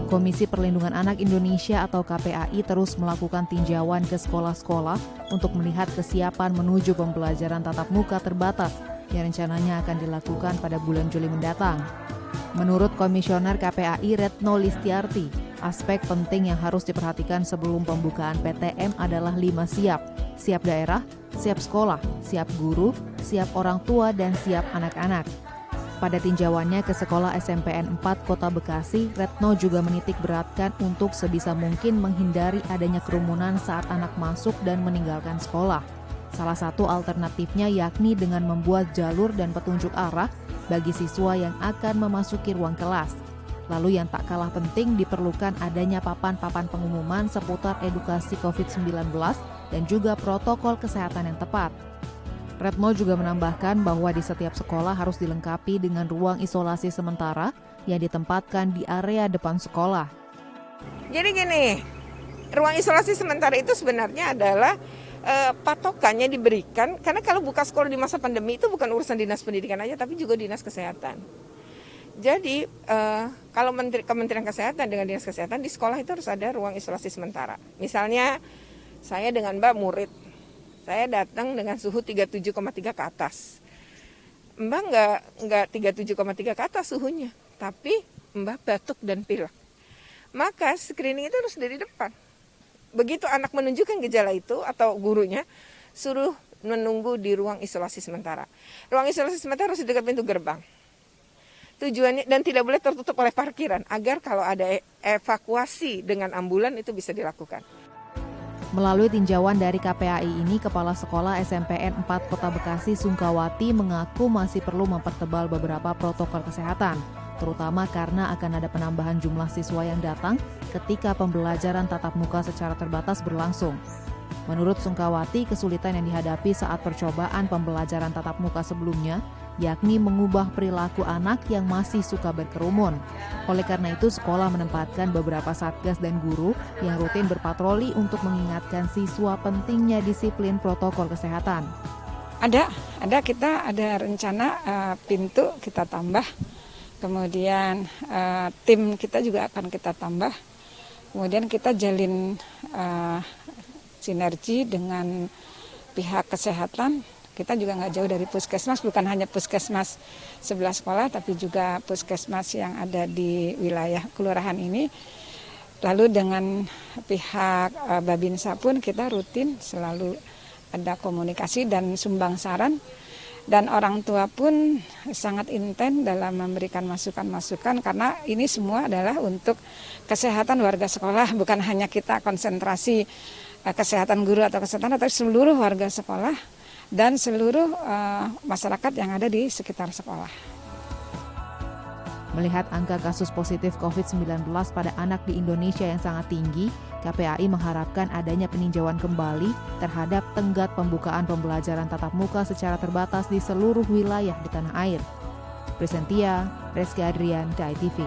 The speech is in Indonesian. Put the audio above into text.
Komisi Perlindungan Anak Indonesia atau KPAI terus melakukan tinjauan ke sekolah-sekolah untuk melihat kesiapan menuju pembelajaran tatap muka terbatas yang rencananya akan dilakukan pada bulan Juli mendatang. Menurut Komisioner KPAI Retno Listiarti, aspek penting yang harus diperhatikan sebelum pembukaan PTM adalah 5 siap. Siap daerah, siap sekolah, siap guru, siap orang tua, dan siap anak-anak. Pada tinjauannya ke sekolah SMPN 4 Kota Bekasi, Retno juga menitik beratkan untuk sebisa mungkin menghindari adanya kerumunan saat anak masuk dan meninggalkan sekolah. Salah satu alternatifnya yakni dengan membuat jalur dan petunjuk arah bagi siswa yang akan memasuki ruang kelas. Lalu yang tak kalah penting diperlukan adanya papan-papan pengumuman seputar edukasi COVID-19 dan juga protokol kesehatan yang tepat. Retno juga menambahkan bahwa di setiap sekolah harus dilengkapi dengan ruang isolasi sementara yang ditempatkan di area depan sekolah. Jadi gini, ruang isolasi sementara itu sebenarnya adalah patokannya diberikan, karena kalau buka sekolah di masa pandemi itu bukan urusan dinas pendidikan aja, tapi juga dinas kesehatan. Jadi kalau Kementerian Kesehatan dengan dinas kesehatan di sekolah itu harus ada ruang isolasi sementara. Misalnya saya dengan Mbak murid, saya datang dengan suhu 37,3 ke atas. Mbak nggak 37,3 ke atas suhunya, tapi Mbak batuk dan pilek. Maka screening itu harus dari depan. Begitu anak menunjukkan gejala itu atau gurunya, suruh menunggu di ruang isolasi sementara. Ruang isolasi sementara harus di dekat pintu gerbang. Tujuannya, dan tidak boleh tertutup oleh parkiran, agar kalau ada evakuasi dengan ambulan itu bisa dilakukan. Melalui tinjauan dari KPAI ini, Kepala Sekolah SMPN 4 Kota Bekasi Sungkawati mengaku masih perlu mempertebal beberapa protokol kesehatan, terutama karena akan ada penambahan jumlah siswa yang datang ketika pembelajaran tatap muka secara terbatas berlangsung. Menurut Sungkawati, kesulitan yang dihadapi saat percobaan pembelajaran tatap muka sebelumnya yakni mengubah perilaku anak yang masih suka berkerumun. Oleh karena itu, sekolah menempatkan beberapa satgas dan guru yang rutin berpatroli untuk mengingatkan siswa pentingnya disiplin protokol kesehatan. Kita ada rencana pintu kita tambah, kemudian tim kita juga akan kita tambah, kemudian kita jalin sinergi dengan pihak kesehatan. Kita juga nggak jauh dari puskesmas, bukan hanya puskesmas sebelah sekolah, tapi juga puskesmas yang ada di wilayah kelurahan ini. Lalu dengan pihak Babinsa pun kita rutin selalu ada komunikasi dan sumbang saran. Dan orang tua pun sangat intens dalam memberikan masukan-masukan, karena ini semua adalah untuk kesehatan warga sekolah, bukan hanya kita konsentrasi kesehatan guru atau kesehatan, tapi seluruh warga sekolah dan seluruh masyarakat yang ada di sekitar sekolah. Melihat angka kasus positif COVID-19 pada anak di Indonesia yang sangat tinggi, KPAI mengharapkan adanya peninjauan kembali terhadap tenggat pembukaan pembelajaran tatap muka secara terbatas di seluruh wilayah di tanah air. Presentia, Reski Adrian, DAI TV.